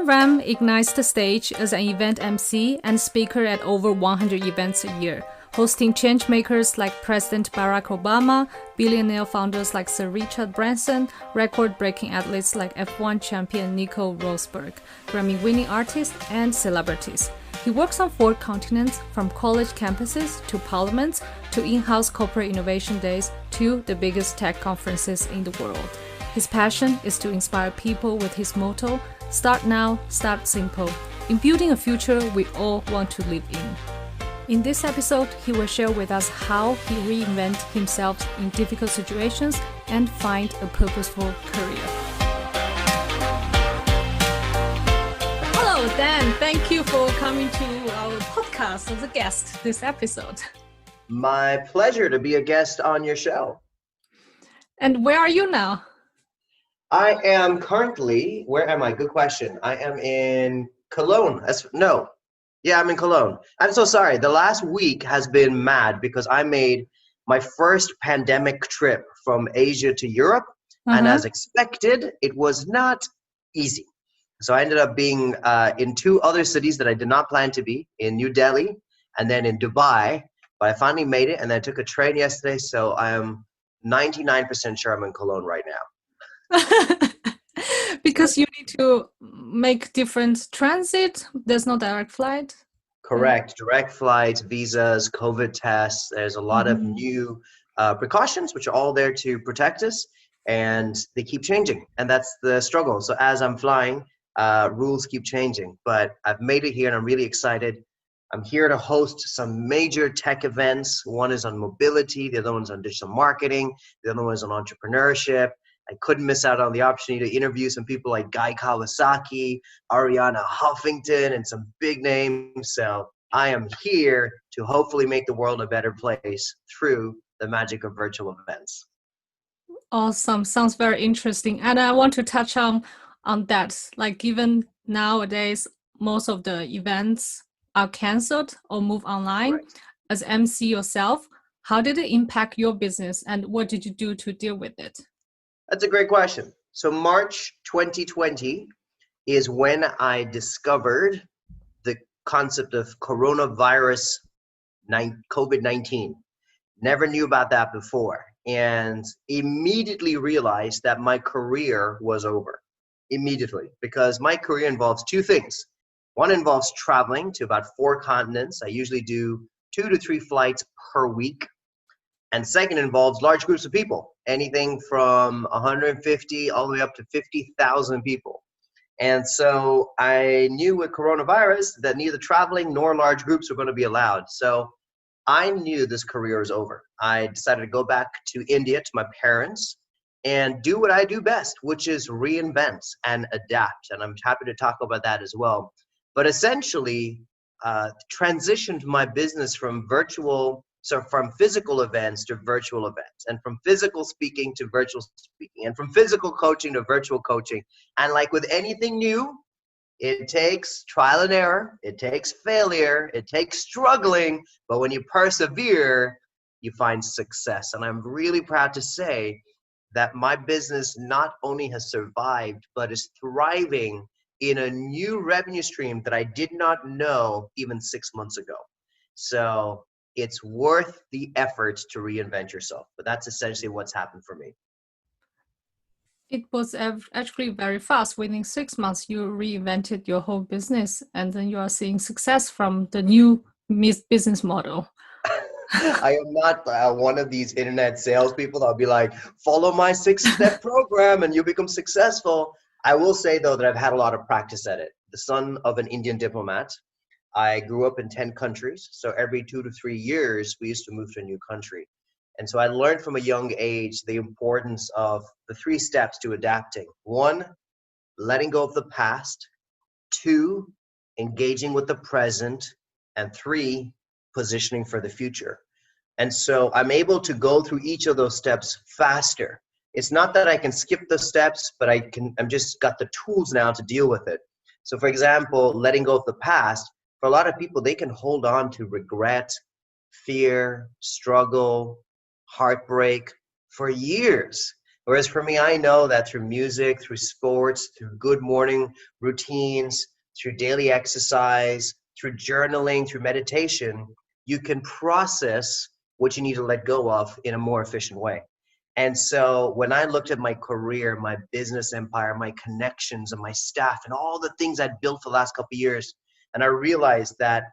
DanRam ignites the stage as an event MC and speaker at over 100 events a year, hosting changemakers like President Barack Obama, billionaire founders like Sir Richard Branson, record-breaking athletes like F1 champion Nico Rosberg, Grammy-winning artists, and celebrities. He works on 4 continents, from college campuses to parliaments to in-house corporate innovation days to the biggest tech conferences in the world. His passion is to inspire people with his motto, "Start now, start simple," in building a future we all want to live in. In this episode, he will share with us how he reinvents himself in difficult situations and find a purposeful career. Hello, Dan. Thank you for coming to our podcast as a guest this episode. My pleasure to be a guest on your show. And where are you now? I am currently, where am I? Good question. I am in Cologne. I'm in Cologne. I'm so sorry. The last week has been mad because I made my first pandemic trip from Asia to Europe. And as expected, it was not easy. So I ended up being in 2 other cities that I did not plan to be, in New Delhi and then in Dubai. But I finally made it, and then I took a train yesterday. So I am 99% sure I'm in Cologne right now. Because you need to make different transit. There's no direct flight. Correct. Direct flights, visas, COVID tests. There's a lot of new precautions, which are all there to protect us, and they keep changing. And that's the struggle. So as I'm flying, rules keep changing. But I've made it here, and I'm really excited. I'm here to host some major tech events. One is on mobility. The other one's on digital marketing. The other one is on entrepreneurship. I couldn't miss out on the opportunity to interview some people like Guy Kawasaki, Ariana Huffington, and some big names. So I am here to hopefully make the world a better place through the magic of virtual events. Awesome. Sounds very interesting. And I want to touch on that. Like, given nowadays, most of the events are canceled or move online. Right. As MC yourself, how did it impact your business, and what did you do to deal with it? That's a great question. So March 2020 is when I discovered the concept of coronavirus, COVID-19. Never knew about that before, and immediately realized that my career was over. Immediately, because my career involves 2 things. One involves traveling to about 4 continents. I usually do 2 to 3 flights per week. And second involves large groups of people, anything from 150 all the way up to 50,000 people. And so I knew with coronavirus that neither traveling nor large groups were going to be allowed. So I knew this career was over. I decided to go back to India, to my parents, and do what I do best, which is reinvent and adapt. And I'm happy to talk about that as well. But essentially, transitioned my business from physical events to virtual events, and from physical speaking to virtual speaking, and from physical coaching to virtual coaching. And like with anything new, it takes trial and error, it takes failure, it takes struggling, but when you persevere, you find success. And I'm really proud to say that my business not only has survived, but is thriving in a new revenue stream that I did not know even 6 months ago. So it's worth the effort to reinvent yourself. But that's essentially what's happened for me. It was actually very fast. Within 6 months, you reinvented your whole business, and then you are seeing success from the new business model. I am not one of these internet salespeople that'll be like, follow my 6-step program and you become successful. I will say, though, that I've had a lot of practice at it. The son of an Indian diplomat, I grew up in 10 countries. So every 2 to 3 years, we used to move to a new country. And so I learned from a young age the importance of the 3 steps to adapting. 1, letting go of the past. 2, engaging with the present. And 3, positioning for the future. And so I'm able to go through each of those steps faster. It's not that I can skip the steps, but I'm just got the tools now to deal with it. So for example, letting go of the past, for a lot of people, they can hold on to regret, fear, struggle, heartbreak for years. Whereas for me, I know that through music, through sports, through good morning routines, through daily exercise, through journaling, through meditation, you can process what you need to let go of in a more efficient way. And so when I looked at my career, my business empire, my connections and my staff and all the things I'd built for the last couple of years, and I realized that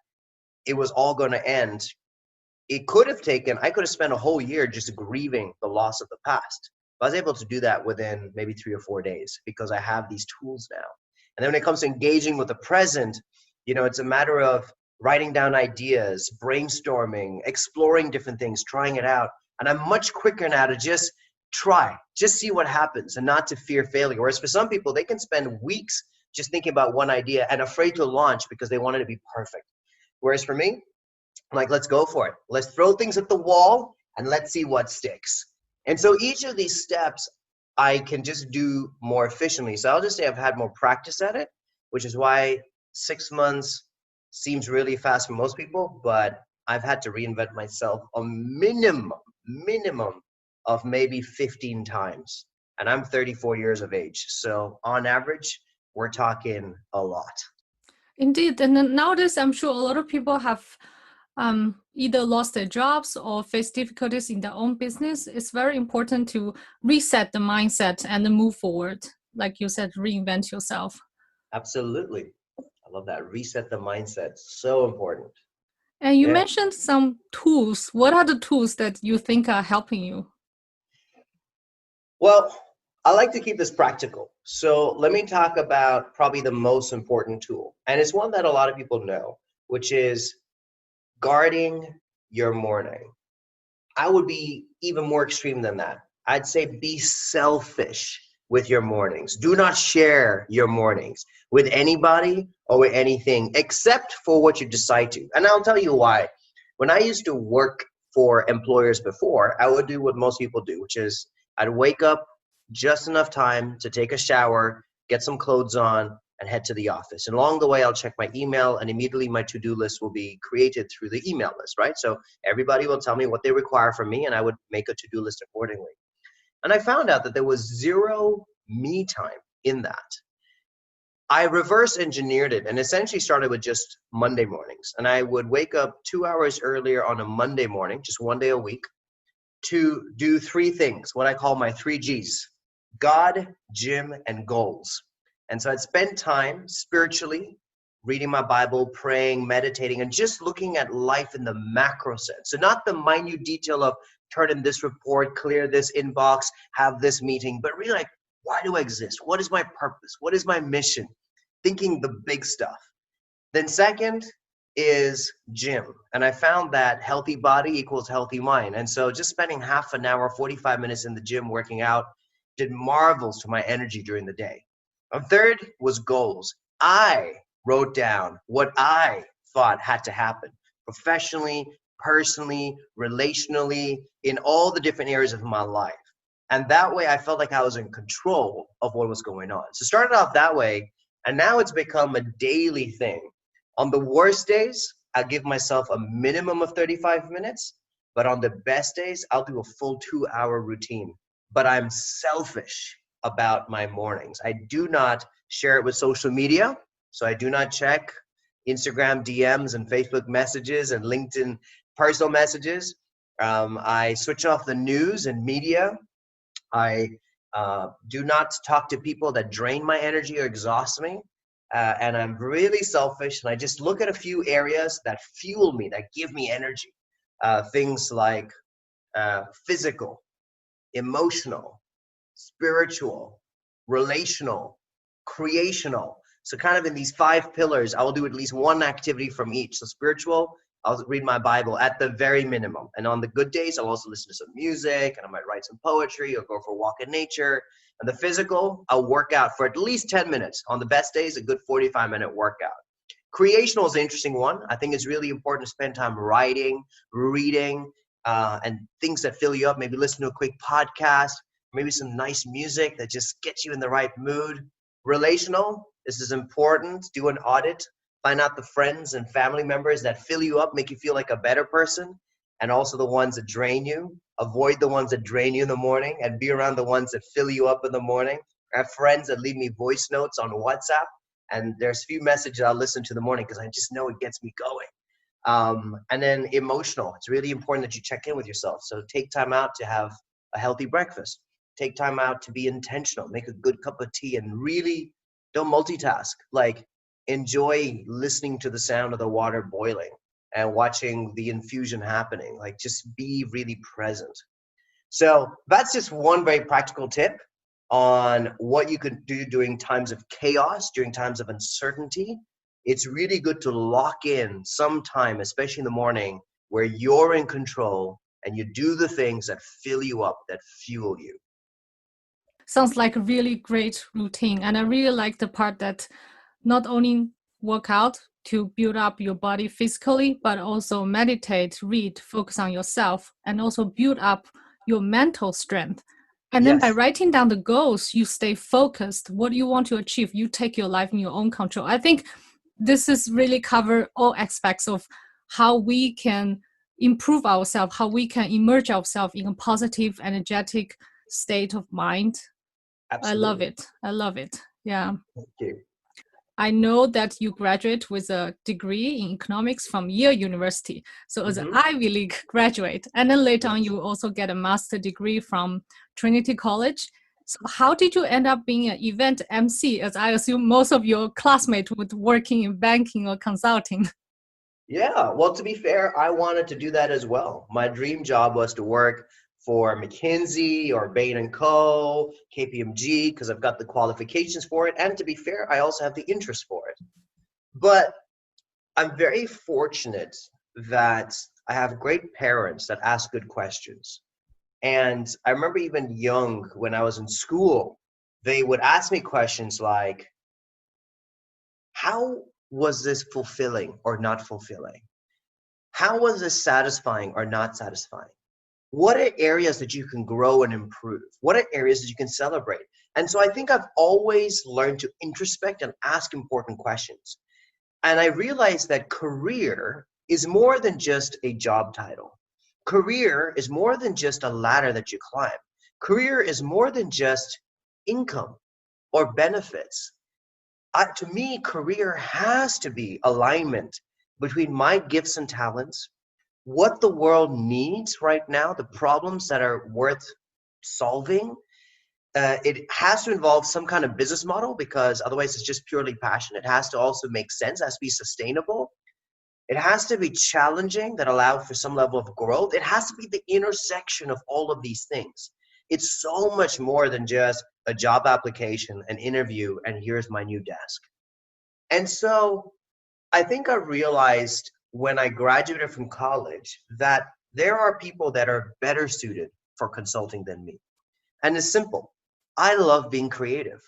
it was all going to end, I could have spent a whole year just grieving the loss of the past. I was able to do that within maybe 3 or 4 days because I have these tools now. And then when it comes to engaging with the present, it's a matter of writing down ideas, brainstorming, exploring different things, trying it out. And I'm much quicker now to just just see what happens and not to fear failure. Whereas for some people, they can spend weeks just thinking about one idea and afraid to launch because they want it to be perfect. Whereas for me, I'm like, let's go for it. Let's throw things at the wall and let's see what sticks. And so each of these steps I can just do more efficiently. So I'll just say I've had more practice at it, which is why 6 months seems really fast for most people, but I've had to reinvent myself a minimum of maybe 15 times. And I'm 34 years of age. So on average, we're talking a lot. Indeed. And then nowadays, I'm sure a lot of people have either lost their jobs or face difficulties in their own business. It's very important to reset the mindset and then move forward. Like you said, reinvent yourself. Absolutely. I love that. Reset the mindset. So important. And you mentioned some tools. What are the tools that you think are helping you? Well, I like to keep this practical. So let me talk about probably the most important tool. And it's one that a lot of people know, which is guarding your morning. I would be even more extreme than that. I'd say be selfish with your mornings. Do not share your mornings with anybody or with anything except for what you decide to. And I'll tell you why. When I used to work for employers before, I would do what most people do, which is I'd wake up just enough time to take a shower, get some clothes on, and head to the office. And along the way, I'll check my email, and immediately my to-do list will be created through the email list, right? So everybody will tell me what they require from me, and I would make a to-do list accordingly. And I found out that there was zero me time in that. I reverse engineered it and essentially started with just Monday mornings. And I would wake up 2 hours earlier on a Monday morning, just one day a week, to do 3 things, what I call my 3 Gs: God, gym, and goals. And so I'd spend time spiritually reading my Bible, praying, meditating, and just looking at life in the macro sense. So not the minute detail of turn in this report, clear this inbox, have this meeting, but really like, why do I exist? What is my purpose? What is my mission? Thinking the big stuff. Then second is gym. And I found that healthy body equals healthy mind. And so just spending half an hour, 45 minutes in the gym working out did marvels to my energy during the day. And third was goals. I wrote down what I thought had to happen professionally, personally, relationally, in all the different areas of my life. And that way I felt like I was in control of what was going on. So started off that way, and now it's become a daily thing. On the worst days, I'll give myself a minimum of 35 minutes, but on the best days, I'll do a full 2-hour routine. But I'm selfish about my mornings. I do not share it with social media. So I do not check Instagram DMs and Facebook messages and LinkedIn personal messages. I switch off the news and media. I do not talk to people that drain my energy or exhaust me. And I'm really selfish. And I just look at a few areas that fuel me, that give me energy. Things like physical, emotional, spiritual, relational, creational. So kind of in these 5 pillars, I will do at least one activity from each. So spiritual, I'll read my Bible at the very minimum. And on the good days, I'll also listen to some music and I might write some poetry or go for a walk in nature. And the physical, I'll work out for at least 10 minutes. On the best days, a good 45-minute workout. Creational is an interesting one. I think it's really important to spend time writing, reading, and things that fill you up. Maybe listen to a quick podcast, maybe some nice music that just gets you in the right mood. Relational, this is important. Do an audit. Find out the friends and family members that fill you up, make you feel like a better person, and also the ones that drain you. avoid the ones that drain you in the morning and be around the ones that fill you up in the morning. I have friends that leave me voice notes on WhatsApp, and there's few messages I'll listen to in the morning because I just know it gets me going. And then emotional. It's really important that you check in with yourself. So take time out to have a healthy breakfast. Take time out to be intentional. Make a good cup of tea and really don't multitask. Like enjoy listening to the sound of the water boiling and watching the infusion happening. Like just be really present. So that's just one very practical tip on what you could do during times of chaos, during times of uncertainty. It's really good to lock in some time, especially in the morning, where you're in control and you do the things that fill you up, that fuel you. Sounds like a really great routine. And I really like the part that not only work out to build up your body physically, but also meditate, read, focus on yourself, and also build up your mental strength. And then by writing down the goals, you stay focused. What you want to achieve, you take your life in your own control. I think this is really cover all aspects of how we can improve ourselves, how we can immerse ourselves in a positive, energetic state of mind. Absolutely. I love it. I love it. Yeah. Thank you. I know that you graduate with a degree in economics from Yale University. So as an Ivy League graduate, and then later on, you also get a master degree from Trinity College. So how did you end up being an event MC, as I assume most of your classmates would working in banking or consulting? Yeah, well, to be fair, I wanted to do that as well. My dream job was to work for McKinsey or Bain & Co., KPMG, because I've got the qualifications for it. And to be fair, I also have the interest for it. But I'm very fortunate that I have great parents that ask good questions. And I remember even young, when I was in school, they would ask me questions like, how was this fulfilling or not fulfilling? How was this satisfying or not satisfying? What are areas that you can grow and improve? What are areas that you can celebrate? And so I think I've always learned to introspect and ask important questions. And I realized that career is more than just a job title. Career is more than just a ladder that you climb. Career is more than just income or benefits. To me, career has to be alignment between my gifts and talents, what the world needs right now, the problems that are worth solving. It has to involve some kind of business model because otherwise it's just purely passion. It has to also make sense, it has to be sustainable. It has to be challenging that allows for some level of growth. It has to be the intersection of all of these things. It's so much more than just a job application, an interview, and here's my new desk. And so I think I realized when I graduated from college that there are people that are better suited for consulting than me. And it's simple. I love being creative.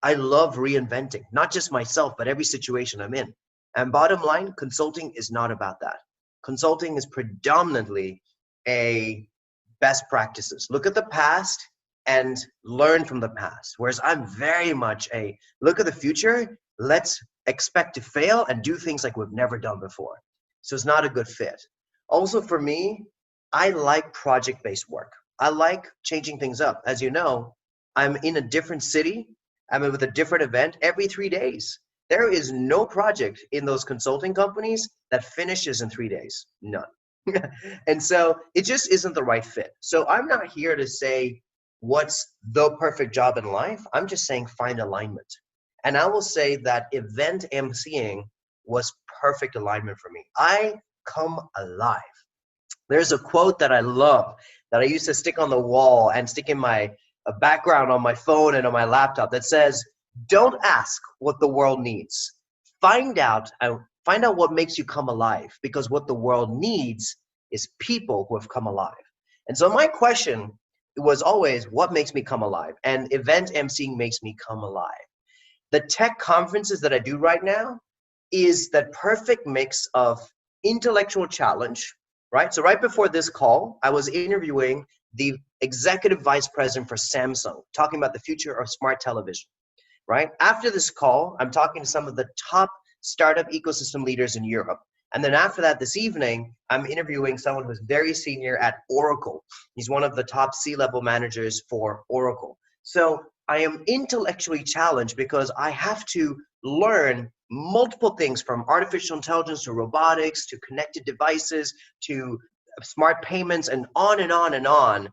I love reinventing, not just myself, but every situation I'm in. And bottom line, consulting is not about that. Consulting is predominantly a best practices. Look at the past and learn from the past. Whereas I'm very much a look at the future, let's expect to fail and do things like we've never done before. So it's not a good fit. Also for me, I like project-based work. I like changing things up. As you know, I'm in a different city. I'm with a different event every 3 days. There is no project in those consulting companies that finishes in 3 days. None. And so it just isn't the right fit. So I'm not here to say what's the perfect job in life. I'm just saying find alignment. And I will say that event emceeing was perfect alignment for me. I come alive. There's a quote that I love that I used to stick on the wall and stick in my background on my phone and on my laptop that says, don't ask what the world needs. Find out what makes you come alive, because what the world needs is people who have come alive. And so my question was always, what makes me come alive? And event emceeing makes me come alive. The tech conferences that I do right now is that perfect mix of intellectual challenge, right? So right before this call, I was interviewing the executive vice president for Samsung, talking about the future of smart television, right? After this call, I'm talking to some of the top startup ecosystem leaders in Europe. And then after that, this evening, I'm interviewing someone who's very senior at Oracle. He's one of the top C-level managers for Oracle. So I am intellectually challenged because I have to learn multiple things, from artificial intelligence to robotics to connected devices to smart payments and on and on and on,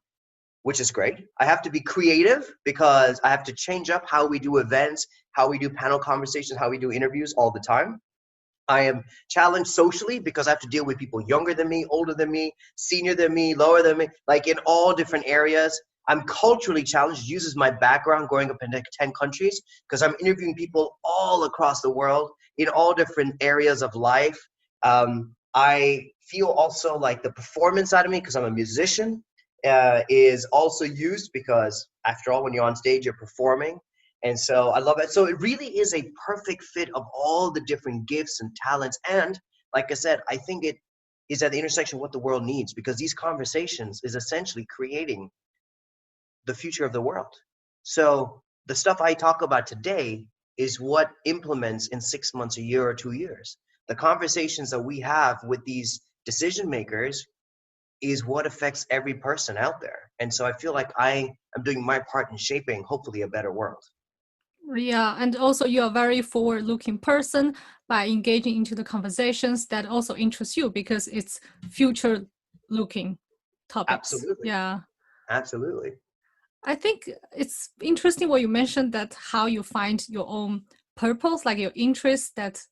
which is great. I have to be creative because I have to change up how we do events, how we do panel conversations, how we do interviews all the time. I am challenged socially because I have to deal with people younger than me, older than me, senior than me, lower than me, like in all different areas. I'm culturally challenged, uses my background growing up in 10 countries, because I'm interviewing people all across the world in all different areas of life. I feel also like the performance side of me, because I'm a musician, is also used, because after all, when you're on stage, you're performing. And so I love it. So it really is a perfect fit of all the different gifts and talents. And like I said, I think it is at the intersection of what the world needs, because these conversations is essentially creating the future of the world. So the stuff I talk about today is what implements in 6 months, a year, or 2 years. The conversations that we have with these decision makers is what affects every person out there. And so I feel like I am doing my part in shaping, hopefully, a better world. Yeah, and also you're a very forward-looking person by engaging into the conversations that also interest you because it's future-looking topics. Absolutely. Yeah. Absolutely. I think it's interesting what you mentioned, that how you find your own purpose, like your interests, that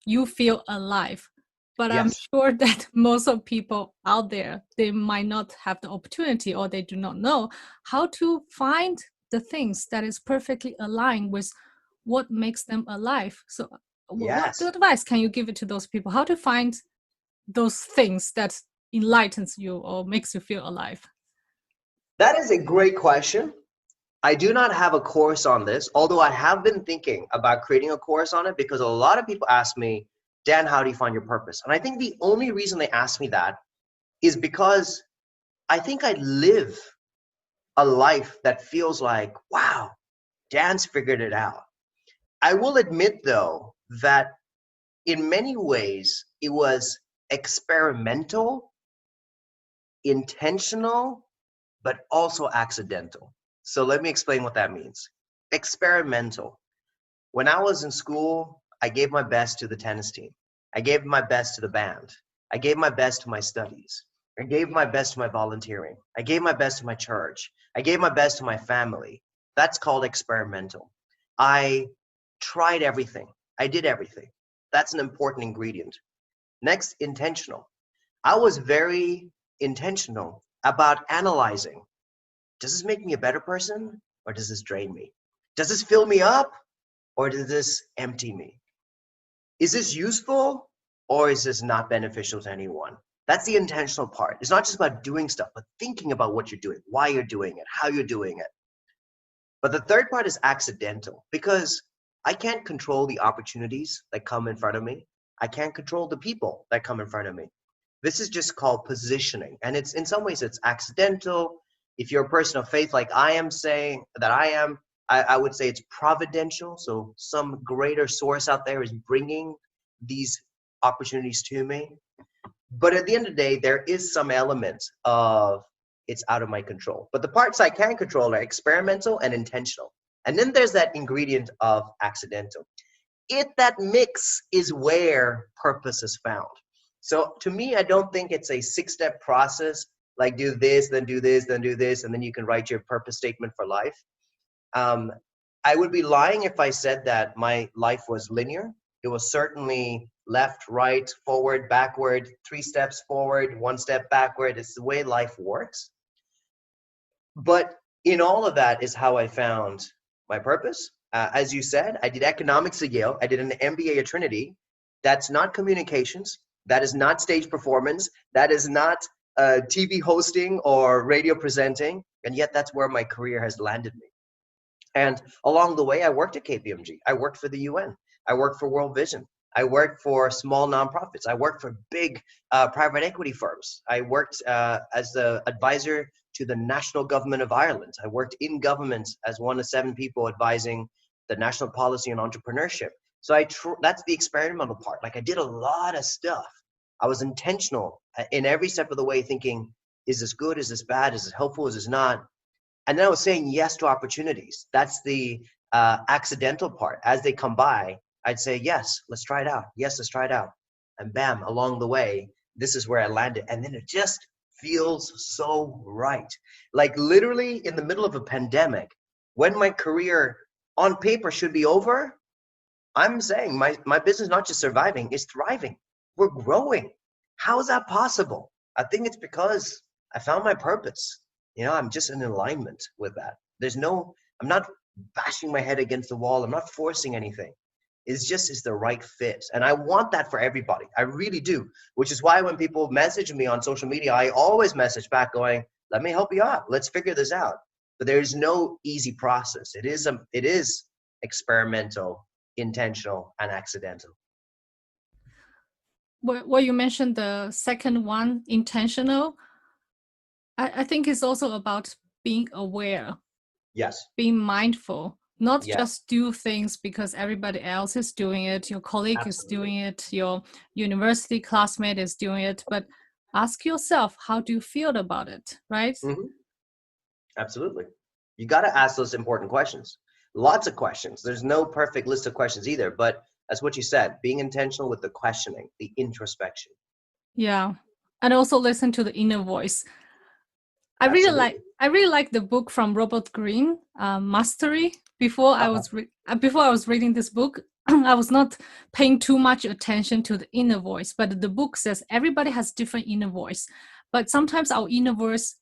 you feel alive. But I'm Yes. sure that most of people out there, they might not have the opportunity, or they do not know how to find the things that is perfectly aligned with what makes them alive. So what Yes. advice can you give it to those people? How to find those things that enlightens you or makes you feel alive? That is a great question. I do not have a course on this, although I have been thinking about creating a course on it, because a lot of people ask me, Dan, how do you find your purpose? And I think the only reason they ask me that is because I think I live a life that feels like, wow, Dan's figured it out. I will admit, though, that in many ways it was experimental, intentional, but also accidental. So let me explain what that means. Experimental. When I was in school, I gave my best to the tennis team. I gave my best to the band. I gave my best to my studies. I gave my best to my volunteering. I gave my best to my church. I gave my best to my family. That's called experimental. I tried everything. I did everything. That's an important ingredient. Next, intentional. I was very intentional about analyzing. Does this make me a better person, or does this drain me? Does this fill me up, or does this empty me? Is this useful, or is this not beneficial to anyone? That's the intentional part. It's not just about doing stuff, but thinking about what you're doing, why you're doing it, how you're doing it. But the third part is accidental, because I can't control the opportunities that come in front of me. I can't control the people that come in front of me. This is just called positioning. And it's, in some ways, it's accidental. If you're a person of faith, like I am saying that I am, I would say it's providential. So some greater source out there is bringing these opportunities to me. But at the end of the day, there is some element of it's out of my control. But the parts I can control are experimental and intentional. And then there's that ingredient of accidental. That mix is where purpose is found. So to me, I don't think it's a 6-step process, like do this, then do this, then do this, and then you can write your purpose statement for life. I would be lying if I said that my life was linear. It was certainly left, right, forward, backward, 3 steps forward, 1 step backward. It's the way life works. But in all of that is how I found my purpose. As you said, I did economics at Yale. I did an MBA at Trinity. That's not communications. That is not stage performance. That is not TV hosting or radio presenting. And yet that's where my career has landed me. And along the way, I worked at KPMG. I worked for the UN. I worked for World Vision. I worked for small nonprofits. I worked for big private equity firms. I worked as the advisor to the national government of Ireland. I worked in government as one of 7 people advising the national policy on entrepreneurship. So that's the experimental part. Like I did a lot of stuff. I was intentional in every step of the way, thinking, is this good? Is this bad? Is this helpful? Is this not? And then I was saying yes to opportunities. That's the accidental part. As they come by, I'd say, yes, let's try it out. Yes, let's try it out. And bam, along the way, this is where I landed. And then it just feels so right. Like literally in the middle of a pandemic, when my career on paper should be over, I'm saying my business is not just surviving, it's thriving. We're growing. How is that possible? I think it's because I found my purpose. I'm just in alignment with that. I'm not bashing my head against the wall. I'm not forcing anything. It's the right fit. And I want that for everybody. I really do. Which is why when people message me on social media, I always message back going, let me help you out. Let's figure this out. But there's no easy process. It is experimental, intentional, and accidental. Well, you mentioned the second one, intentional. I think it's also about being aware. Yes. Being mindful, not Yes. just do things because everybody else is doing it, your colleague Absolutely. is doing it, your university classmate is doing it, but ask yourself, how do you feel about it, right? Mm-hmm. Absolutely. You got to ask those important questions. Lots of questions. There's no perfect list of questions either, but that's what you said, being intentional with the questioning, the introspection. Yeah. And also listen to the inner voice. I Absolutely. really like the book from Robert Greene, Mastery. Before I was reading this book, I was not paying too much attention to the inner voice, but the book says everybody has different inner voice. But sometimes our inner voice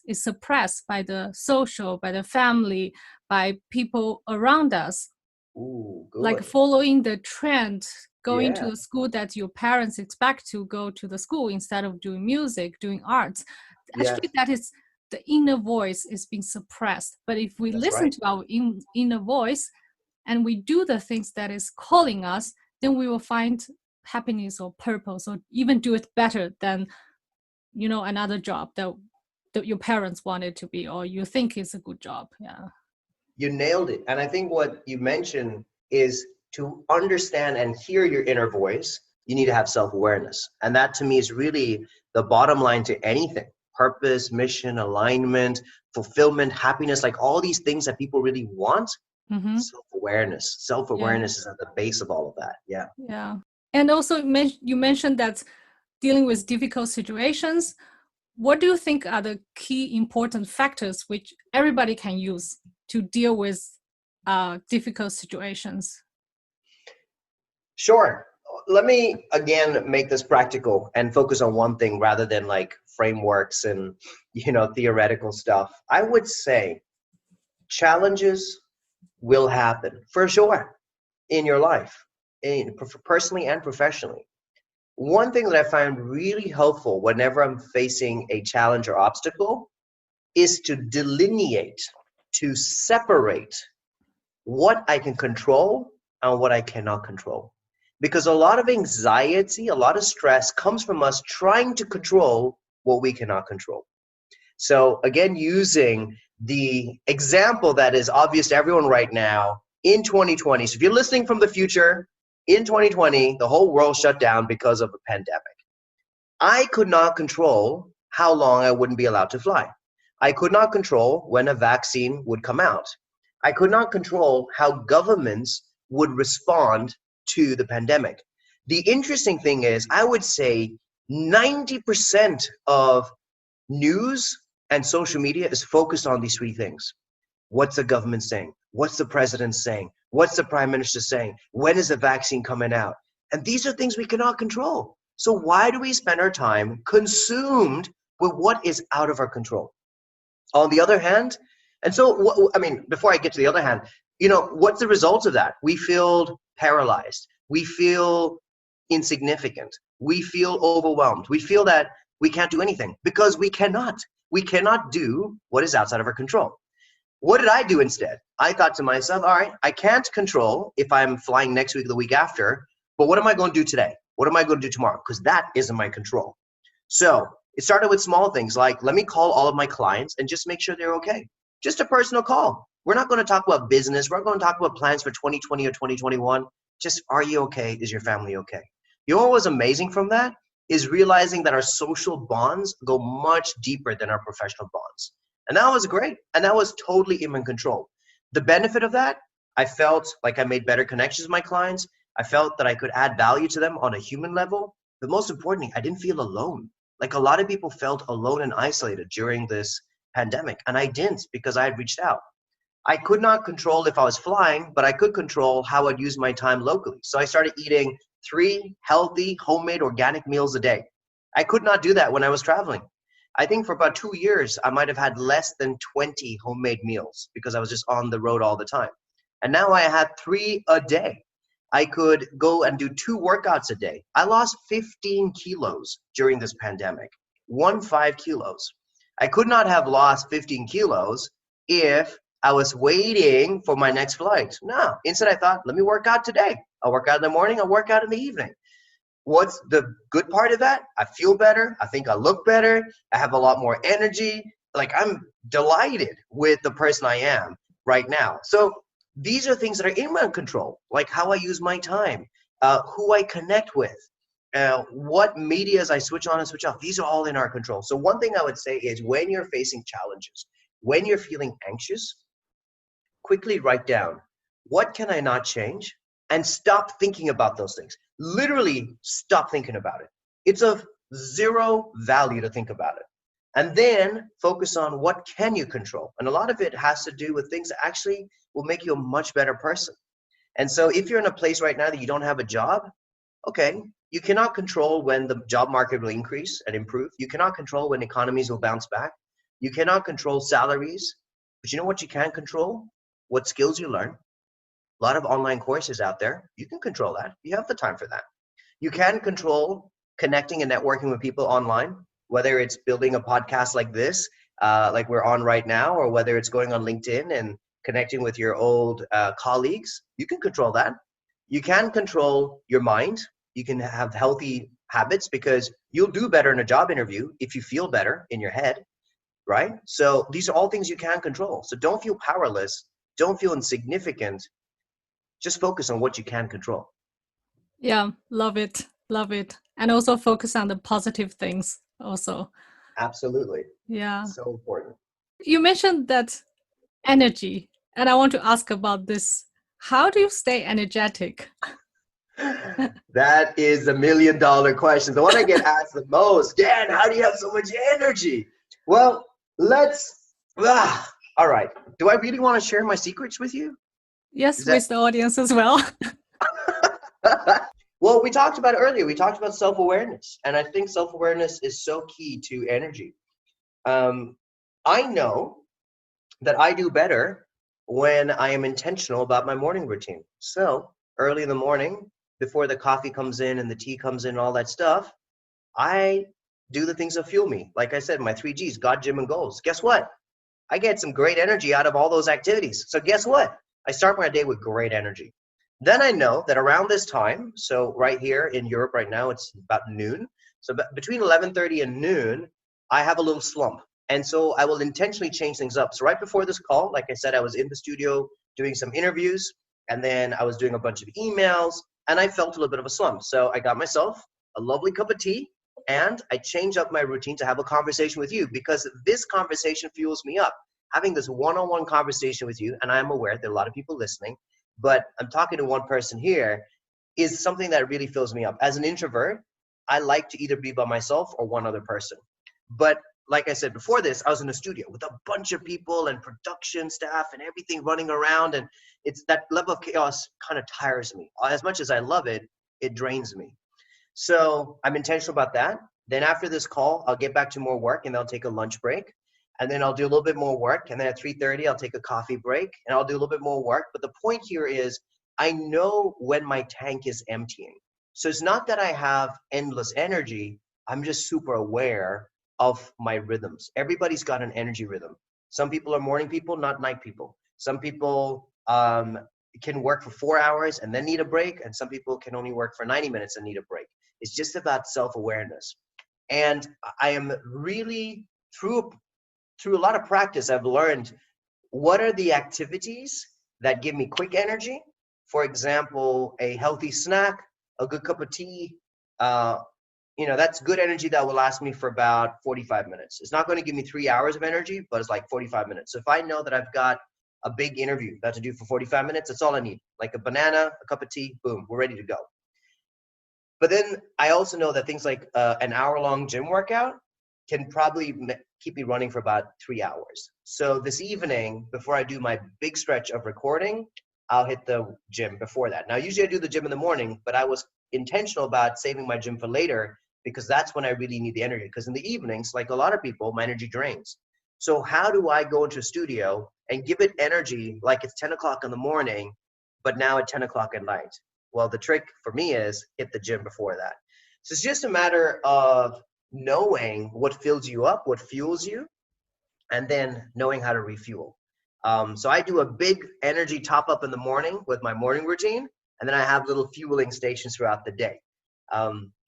is suppressed by the social, by the family, by people around us. Ooh, good. Like following the trend, going to Yeah. the school that your parents expect to go to the school instead of doing music, doing arts. Actually, Yes. that is the inner voice is being suppressed. But if we That's listen right. to our inner voice and we do the things that is calling us, then we will find happiness or purpose, or even do it better than another job that your parents wanted to be, or you think is a good job. Yeah. You nailed it. And I think what you mentioned is to understand and hear your inner voice, you need to have self-awareness. And that to me is really the bottom line to anything. Purpose, mission, alignment, fulfillment, happiness, like all these things that people really want. Mm-hmm. Self-awareness. Self-awareness is at the base of all of that. Yeah. Yeah. And also you mentioned that dealing with difficult situations, what do you think are the key important factors which everybody can use to deal with difficult situations? Sure. Let me again make this practical and focus on one thing rather than like frameworks and theoretical stuff. I would say challenges will happen for sure in your life, personally and professionally. One thing that I find really helpful whenever I'm facing a challenge or obstacle is to delineate, to separate what I can control and what I cannot control. Because a lot of anxiety, a lot of stress comes from us trying to control what we cannot control. So again, using the example that is obvious to everyone right now in 2020. So if you're listening from the future, in 2020, the whole world shut down because of a pandemic. I could not control how long I wouldn't be allowed to fly. I could not control when a vaccine would come out. I could not control how governments would respond to the pandemic. The interesting thing is, I would say 90% of news and social media is focused on these three things. What's the government saying? What's the president saying? What's the prime minister saying? When is the vaccine coming out? And these are things we cannot control. So why do we spend our time consumed with what is out of our control? On the other hand, and so, before I get to the other hand, what's the result of that? We feel paralyzed. We feel insignificant. We feel overwhelmed. We feel that we can't do anything because we cannot. We cannot do what is outside of our control. What did I do instead? I thought to myself, all right, I can't control if I'm flying next week or the week after, but what am I going to do today? What am I going to do tomorrow? Because that isn't my control. So it started with small things like, let me call all of my clients and just make sure they're okay. Just a personal call. We're not going to talk about business. We're not going to talk about plans for 2020 or 2021. Just, are you okay? Is your family okay? You know what was amazing from that? is realizing that our social bonds go much deeper than our professional bonds. And that was great. And that was totally in my control. The benefit of that, I felt like I made better connections with my clients. I felt that I could add value to them on a human level. But most importantly, I didn't feel alone. Like a lot of people felt alone and isolated during this pandemic. And I didn't, because I had reached out. I could not control if I was flying, but I could control how I'd use my time locally. So I started eating 3 healthy, homemade, organic meals a day. I could not do that when I was traveling. I think for about 2 years, I might have had less than 20 homemade meals because I was just on the road all the time. And now I had 3 a day. I could go and do 2 workouts a day. I lost 15 kilos during this pandemic, 15 kilos. I could not have lost 15 kilos if I was waiting for my next flight. No, instead I thought, let me work out today. I'll work out in the morning, I'll work out in the evening. What's the good part of that? I feel better. I think I look better. I have a lot more energy. Like I'm delighted with the person I am right now. So these are things that are in my control, like how I use my time, who I connect with, what medias I switch on and switch off. These are all in our control. So one thing I would say is when you're facing challenges, when you're feeling anxious, quickly write down, what can I not change? And stop thinking about those things. Literally stop thinking about it. It's of zero value to think about it. And then focus on what can you control. And a lot of it has to do with things that actually will make you a much better person. And so if you're in a place right now that you don't have a job, okay, you cannot control when the job market will increase and improve. You cannot control when economies will bounce back. You cannot control salaries. But you know what you can control? What skills you learn. A lot of online courses out there. You can control that. You have the time for that. You can control connecting and networking with people online, whether it's building a podcast like this, like we're on right now, or whether it's going on LinkedIn and connecting with your old colleagues. You can control that. You can control your mind. You can have healthy habits because you'll do better in a job interview if you feel better in your head, right? So these are all things you can control. So don't feel powerless. Don't feel insignificant. Just focus on what you can control. Yeah, love it. Love it. And also focus on the positive things also. Absolutely. Yeah. So important. You mentioned that energy, and I want to ask about this. How do you stay energetic? That is $1 million question. The one I get asked the most. Dan, how do you have so much energy? Well, all right. Do I really want to share my secrets with you? Yes, with the audience as well. Well, we talked about it earlier. We talked about self-awareness. And I think self-awareness is so key to energy. I know that I do better when I am intentional about my morning routine. So early in the morning, before the coffee comes in and the tea comes in and all that stuff, I do the things that fuel me. Like I said, my 3 Gs, God, gym, and goals. Guess what? I get some great energy out of all those activities. So guess what? I start my day with great energy. Then I know that around this time, so right here in Europe right now, it's about noon. So between 11:30 and noon, I have a little slump. And so I will intentionally change things up. So right before this call, like I said, I was in the studio doing some interviews, and then I was doing a bunch of emails, and I felt a little bit of a slump. So I got myself a lovely cup of tea, and I changed up my routine to have a conversation with you because this conversation fuels me up. Having this one-on-one conversation with you, and I'm aware there are a lot of people listening, but I'm talking to one person here, is something that really fills me up. As an introvert, I like to either be by myself or one other person. But like I said before this, I was in a studio with a bunch of people and production staff and everything running around, and it's that level of chaos kind of tires me. As much as I love it, it drains me. So I'm intentional about that. Then after this call, I'll get back to more work and I'll take a lunch break. And then I'll do a little bit more work. And then at 3:30, I'll take a coffee break and I'll do a little bit more work. But the point here is I know when my tank is emptying. So it's not that I have endless energy. I'm just super aware of my rhythms. Everybody's got an energy rhythm. Some people are morning people, not night people. Some people can work for 4 hours and then need a break. And some people can only work for 90 minutes and need a break. It's just about self-awareness. And I am really, through a lot of practice, I've learned what are the activities that give me quick energy. For example, a healthy snack, a good cup of tea, that's good energy that will last me for about 45 minutes. It's not going to give me 3 hours of energy, but it's like 45 minutes. So if I know that I've got a big interview that to do for 45 minutes, that's all I need. Like a banana, a cup of tea, boom, we're ready to go. But then I also know that things like an hour-long gym workout can probably keep me running for about 3 hours. So this evening, before I do my big stretch of recording, I'll hit the gym before that. Now, usually I do the gym in the morning, but I was intentional about saving my gym for later because that's when I really need the energy. Because in the evenings, like a lot of people, my energy drains. So how do I go into a studio and give it energy like it's 10 o'clock in the morning, but now at 10 o'clock at night? Well, the trick for me is hit the gym before that. So it's just a matter of knowing what fills you up, what fuels you, and then knowing how to refuel. So I do a big energy top up in the morning with my morning routine, and then I have little fueling stations throughout the day.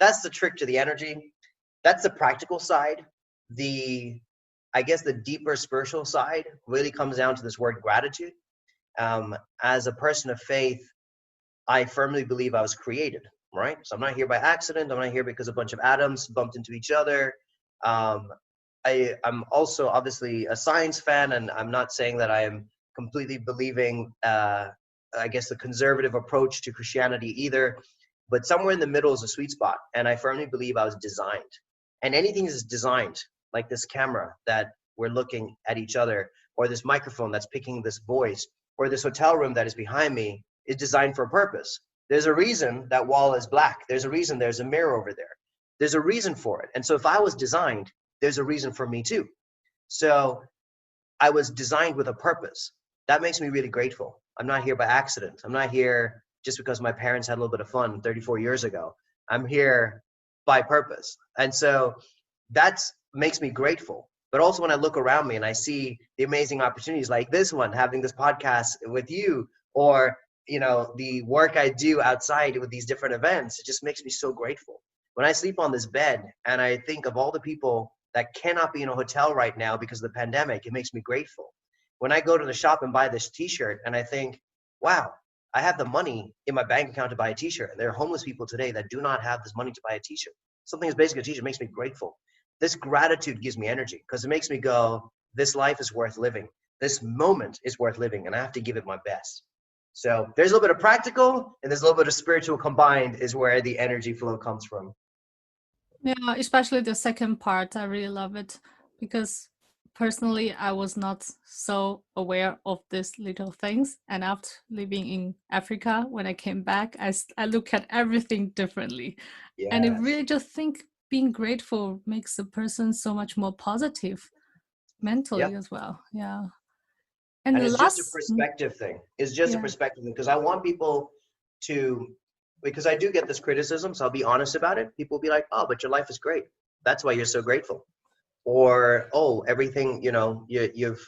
That's the trick to the energy. That's the practical side. I guess the deeper spiritual side really comes down to this word gratitude. As a person of faith, I firmly believe I was created, right? So I'm not here by accident. I'm not here because a bunch of atoms bumped into each other. I'm also obviously a science fan, and I'm not saying that I am completely believing, I guess, the conservative approach to Christianity either, but somewhere in the middle is a sweet spot. And I firmly believe I was designed. And anything is designed, like this camera that we're looking at each other, or this microphone that's picking this voice, or this hotel room that is behind me, is designed for a purpose. There's a reason that wall is black. There's a reason there's a mirror over there. There's a reason for it. And so if I was designed, there's a reason for me too. So I was designed with a purpose. That makes me really grateful. I'm not here by accident. I'm not here just because my parents had a little bit of fun 34 years ago. I'm here by purpose. And so that makes me grateful. But also when I look around me and I see the amazing opportunities like this one, having this podcast with you, or the work I do outside with these different events, it just makes me so grateful. When I sleep on this bed and I think of all the people that cannot be in a hotel right now because of the pandemic, it makes me grateful. When I go to the shop and buy this t-shirt and I think, wow, I have the money in my bank account to buy a t-shirt. And there are homeless people today that do not have this money to buy a t-shirt. Something as basic as a t-shirt makes me grateful. This gratitude gives me energy because it makes me go, this life is worth living. This moment is worth living, and I have to give it my best. So there's a little bit of practical and there's a little bit of spiritual combined is where the energy flow comes from. Yeah, especially the second part. I really love it because personally, I was not so aware of these little things. And after living in Africa, when I came back, I look at everything differently. Yes. And I really just think being grateful makes a person so much more positive mentally as well. Yeah. And it's just a perspective thing. It's just a perspective thing because I want people to, because I do get this criticism, so I'll be honest about it. People will be like, oh, but your life is great. That's why you're so grateful. Or, oh, everything, you've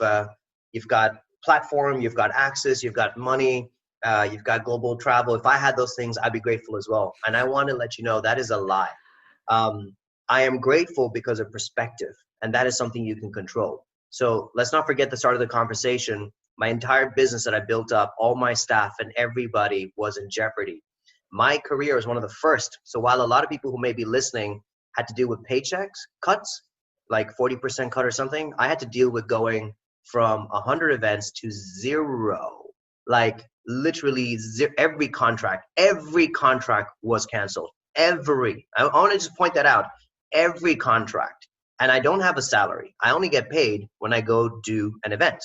got platform, you've got access, you've got money, you've got global travel. If I had those things, I'd be grateful as well. And I want to let you know that is a lie. I am grateful because of perspective, and that is something you can control. So let's not forget the start of the conversation. My entire business that I built up, all my staff and everybody was in jeopardy. My career was one of the first. So while a lot of people who may be listening had to deal with paychecks, cuts, like 40% cut or something, I had to deal with going from 100 events to 0. Like literally every contract was canceled. I want to just point that out. Every contract. And I don't have a salary. I only get paid when I go do an event.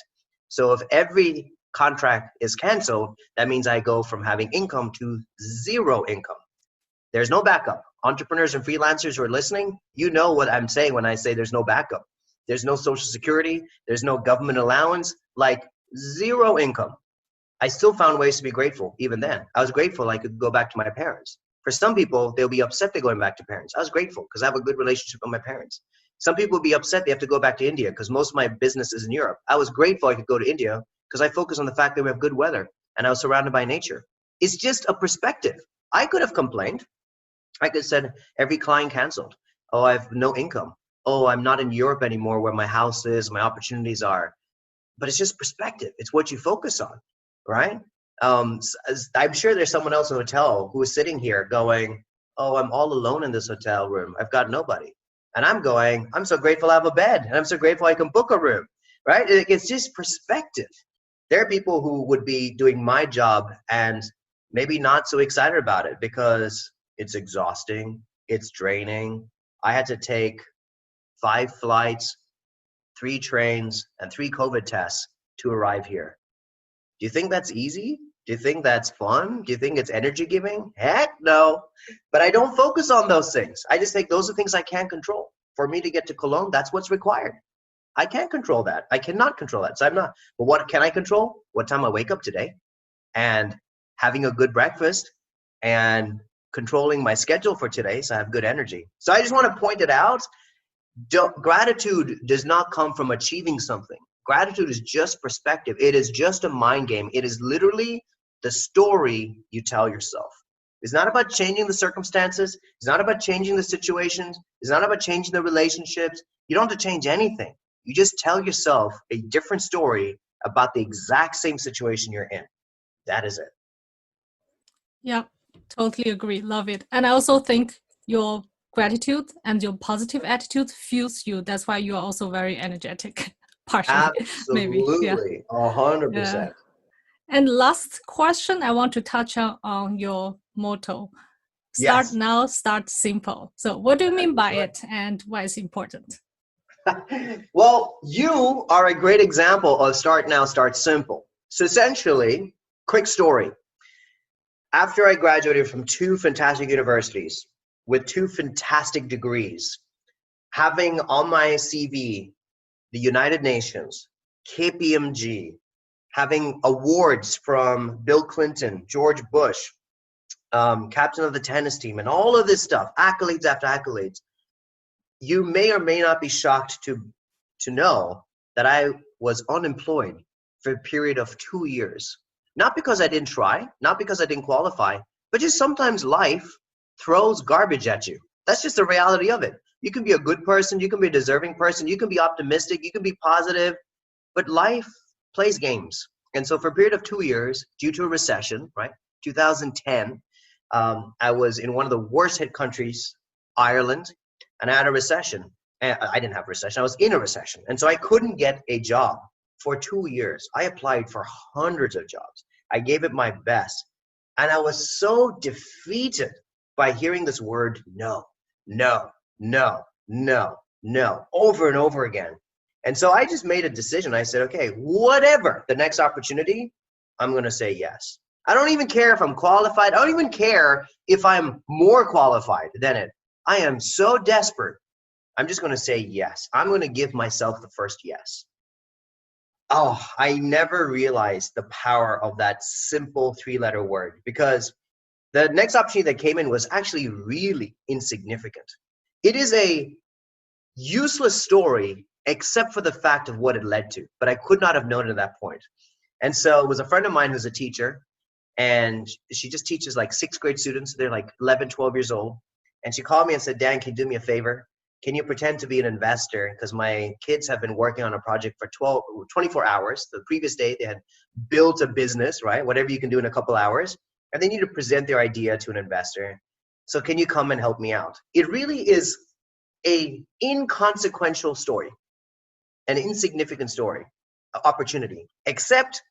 So if every contract is canceled, that means I go from having income to 0 income. There's no backup. Entrepreneurs and freelancers who are listening, you know what I'm saying when I say there's no backup. There's no social security. There's no government allowance, like 0 income. I still found ways to be grateful even then. I was grateful I could go back to my parents. For some people, they'll be upset they're going back to parents. I was grateful because I have a good relationship with my parents. Some people will be upset they have to go back to India because most of my business is in Europe. I was grateful I could go to India because I focus on the fact that we have good weather and I was surrounded by nature. It's just a perspective. I could have complained. I could have said every client canceled. Oh, I have no income. Oh, I'm not in Europe anymore where my house is, my opportunities are. But it's just perspective. It's what you focus on, right? I'm sure there's someone else in the hotel who is sitting here going, oh, I'm all alone in this hotel room. I've got nobody. And I'm going, I'm so grateful I have a bed, and I'm so grateful I can book a room, right? It's just perspective. There are people who would be doing my job and maybe not so excited about it because it's exhausting, it's draining. I had to take 5 flights, 3 trains, and 3 COVID tests to arrive here. Do you think that's easy? Do you think that's fun? Do you think it's energy giving? Heck no. But I don't focus on those things. I just think those are things I can't control. For me to get to Cologne, that's what's required. I can't control that. I cannot control that. So I'm not. But what can I control? What time I wake up today, and having a good breakfast, and controlling my schedule for today so I have good energy. So I just want to point it out. Gratitude does not come from achieving something. Gratitude is just perspective. It is just a mind game. It is literally the story you tell yourself. It's not about changing the circumstances. It's not about changing the situations. It's not about changing the relationships. You don't have to change anything. You just tell yourself a different story about the exact same situation you're in. That is it. Yeah, totally agree. Love it. And I also think your gratitude and your positive attitude fuels you. That's why you are also very energetic, partially, maybe. Yeah. Absolutely. 100%. Yeah. And last question, I want to touch on your motto. Start Yes. now, start simple. So what do you mean by it, and why is it important? Well, you are a great example of start now, start simple. So essentially, quick story. After I graduated from 2 fantastic universities with 2 fantastic degrees, having on my CV the United Nations, KPMG, having awards from Bill Clinton, George Bush, captain of the tennis team, and all of this stuff, accolades after accolades, you may or may not be shocked to know that I was unemployed for a period of 2 years. Not because I didn't try, not because I didn't qualify, but just sometimes life throws garbage at you. That's just the reality of it. You can be a good person, you can be a deserving person, you can be optimistic, you can be positive, but life plays games. And so for a period of 2 years, due to a recession, right, 2010, I was in one of the worst hit countries, Ireland, and I had a recession. And I didn't have a recession, I was in a recession. And so I couldn't get a job for 2 years. I applied for hundreds of jobs. I gave it my best. And I was so defeated by hearing this word no, no, no, no, no, over and over again. And so I just made a decision. I said, okay, whatever the next opportunity, I'm going to say yes. I don't even care if I'm qualified. I don't even care if I'm more qualified than it. I am so desperate. I'm just going to say yes. I'm going to give myself the first yes. Oh, I never realized the power of that simple 3-letter word, because the next opportunity that came in was actually really insignificant. It is a useless story except for the fact of what it led to, but I could not have known it at that point. And so it was a friend of mine who's a teacher, and she just teaches like 6th grade students. They're like 11, 12 years old. And she called me and said, Dan, can you do me a favor? Can you pretend to be an investor? Because my kids have been working on a project for 24 hours. The previous day, they had built a business, right? Whatever you can do in a couple hours. And they need to present their idea to an investor. So can you come and help me out? It really is an inconsequential story, an insignificant story, opportunity, except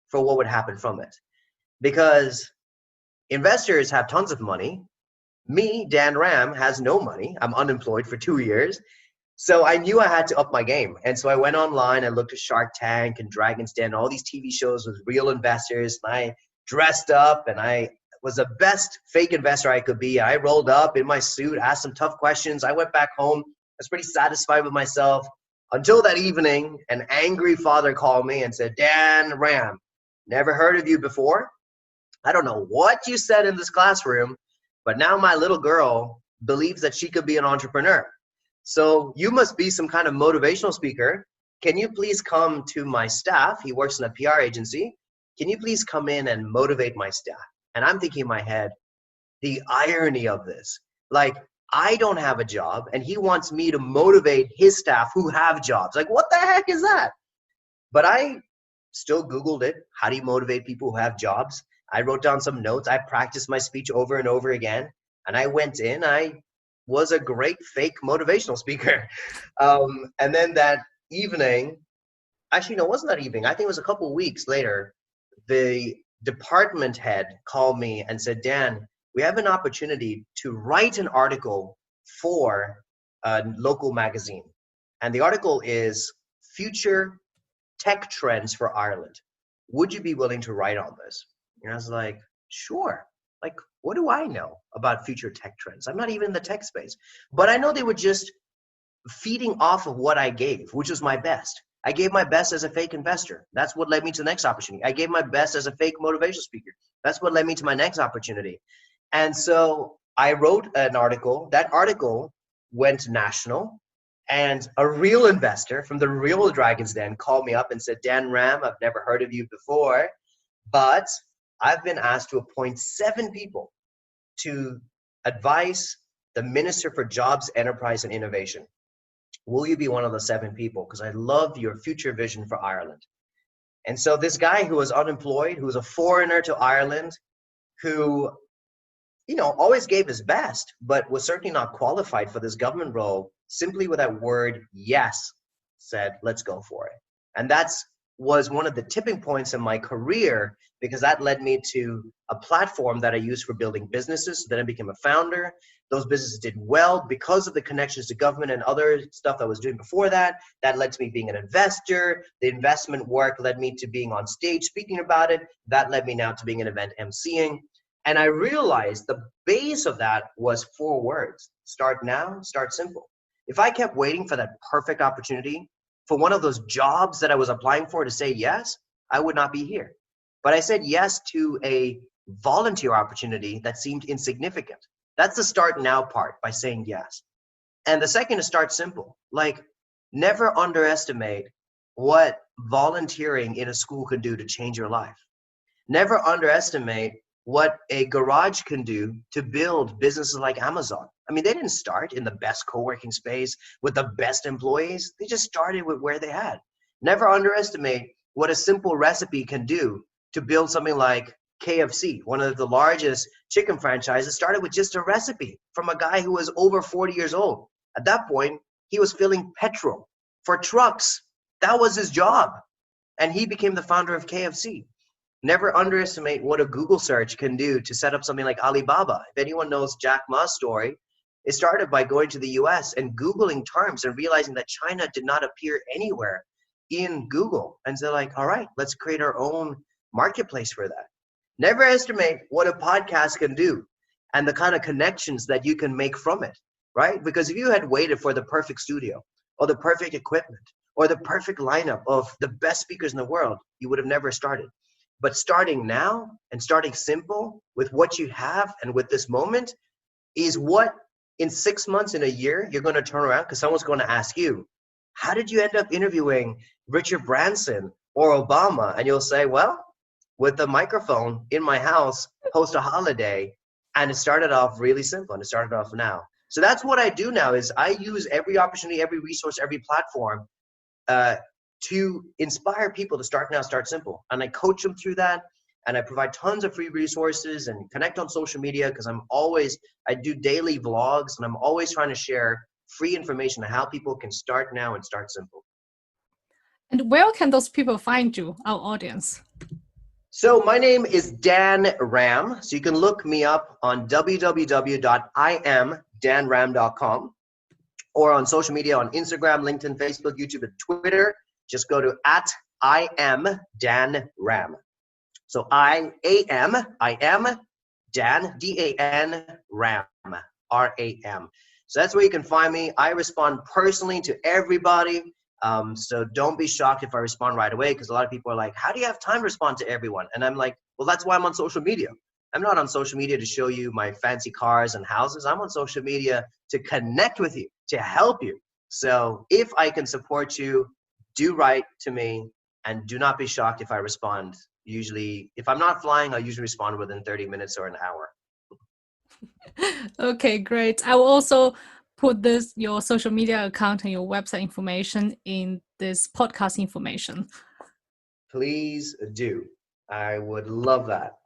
for what would happen from it. Because investors have tons of money. Me, DanRam, has no money. I'm unemployed for 2 years. So I knew I had to up my game. And so I went online, I looked at Shark Tank and Dragon's Den, all these TV shows with real investors. And I dressed up and I was the best fake investor I could be. I rolled up in my suit, asked some tough questions. I went back home. I was pretty satisfied with myself until that evening. An angry father called me and said, DanRam, never heard of you before. I don't know what you said in this classroom, but now my little girl believes that she could be an entrepreneur. So you must be some kind of motivational speaker. Can you please come to my staff? He works in a PR agency. Can you please come in and motivate my staff? And I'm thinking in my head, the irony of this. Like, I don't have a job and he wants me to motivate his staff who have jobs. Like, what the heck is that? But I still Googled it. How do you motivate people who have jobs? I wrote down some notes. I practiced my speech over and over again. And I went in, I was a great fake motivational speaker. And then that evening, actually, no, it wasn't that evening. I think it was a couple of weeks later, the department head called me and said, Dan, we have an opportunity to write an article for a local magazine. And the article is Future Tech Trends for Ireland. Would you be willing to write on this? And I was like, sure. Like, what do I know about future tech trends? I'm not even in the tech space. But I know they were just feeding off of what I gave, which was my best. I gave my best as a fake investor. That's what led me to the next opportunity. I gave my best as a fake motivational speaker. That's what led me to my next opportunity. And so I wrote an article. That article went national. And a real investor from the real Dragon's Den called me up and said, DanRam, I've never heard of you before, but I've been asked to appoint 7 people to advise the Minister for Jobs, Enterprise, and Innovation. Will you be one of the 7 people? Because I love your future vision for Ireland. And so this guy who was unemployed, who was a foreigner to Ireland, who, you know, always gave his best, but was certainly not qualified for this government role, simply with that word yes, said, let's go for it. And that's was one of the tipping points in my career, because that led me to a platform that I used for building businesses. Then I became a founder. Those businesses did well because of the connections to government and other stuff I was doing before that. That led to me being an investor. The investment work led me to being on stage speaking about it. That led me now to being an event emceeing. And I realized the base of that was 4 words: start now, start simple. If I kept waiting for that perfect opportunity, for one of those jobs that I was applying for to say yes, I would not be here. But I said yes to a volunteer opportunity that seemed insignificant. That's the start now part, by saying yes. And the second is start simple. Like, never underestimate what volunteering in a school can do to change your life. Never underestimate what a garage can do to build businesses like Amazon. I mean, they didn't start in the best co-working space with the best employees. They just started with where they had. Never underestimate what a simple recipe can do to build something like KFC, one of the largest chicken franchises. Started with just a recipe from a guy who was over 40 years old. At that point, he was filling petrol for trucks. That was his job. And he became the founder of KFC. Never underestimate what a Google search can do to set up something like Alibaba. If anyone knows Jack Ma's story, it started by going to the US and Googling terms and realizing that China did not appear anywhere in Google. And so like, all right, let's create our own marketplace for that. Never estimate what a podcast can do and the kind of connections that you can make from it, right? Because if you had waited for the perfect studio or the perfect equipment or the perfect lineup of the best speakers in the world, you would have never started. But starting now and starting simple with what you have and with this moment is what in 6 months, in a year, you're going to turn around because someone's going to ask you, how did you end up interviewing Richard Branson or Obama? And you'll say, well, with the microphone in my house, post a holiday, and it started off really simple, and it started off now. So that's what I do now is I use every opportunity, every resource, every platform to inspire people to start now, start simple. And I coach them through that. And I provide tons of free resources and connect on social media because I do daily vlogs and I'm always trying to share free information on how people can start now and start simple. And where can those people find you, our audience? So my name is DanRam. So you can look me up on www.imdanram.com or on social media on Instagram, LinkedIn, Facebook, YouTube, and Twitter. Just go to @IamDanRam. So I am Dan, D-A-N, Ram, R-A-M. So that's where you can find me. I respond personally to everybody. So don't be shocked if I respond right away because a lot of people are like, how do you have time to respond to everyone? And I'm like, well, that's why I'm on social media. I'm not on social media to show you my fancy cars and houses. I'm on social media to connect with you, to help you. So if I can support you, do write to me and do not be shocked if I respond. Usually, if I'm not flying, I'll usually respond within 30 minutes or an hour. Okay, great. I will also put your social media account and your website information in this podcast information. Please do. I would love that.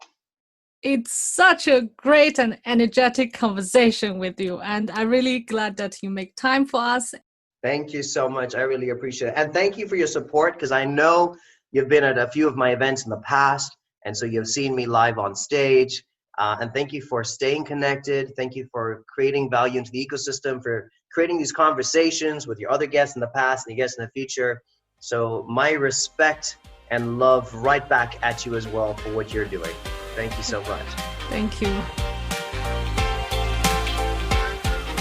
It's such a great and energetic conversation with you. And I'm really glad that you make time for us. Thank you so much. I really appreciate it. And thank you for your support, because I know you've been at a few of my events in the past. And so you've seen me live on stage. And thank you for staying connected. Thank you for creating value into the ecosystem, for creating these conversations with your other guests in the past and your guests in the future. So my respect and love right back at you as well for what you're doing. Thank you so much. Thank you.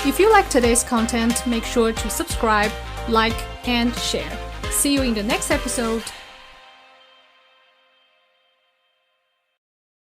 If you like today's content, make sure to subscribe, like, and share. See you in the next episode.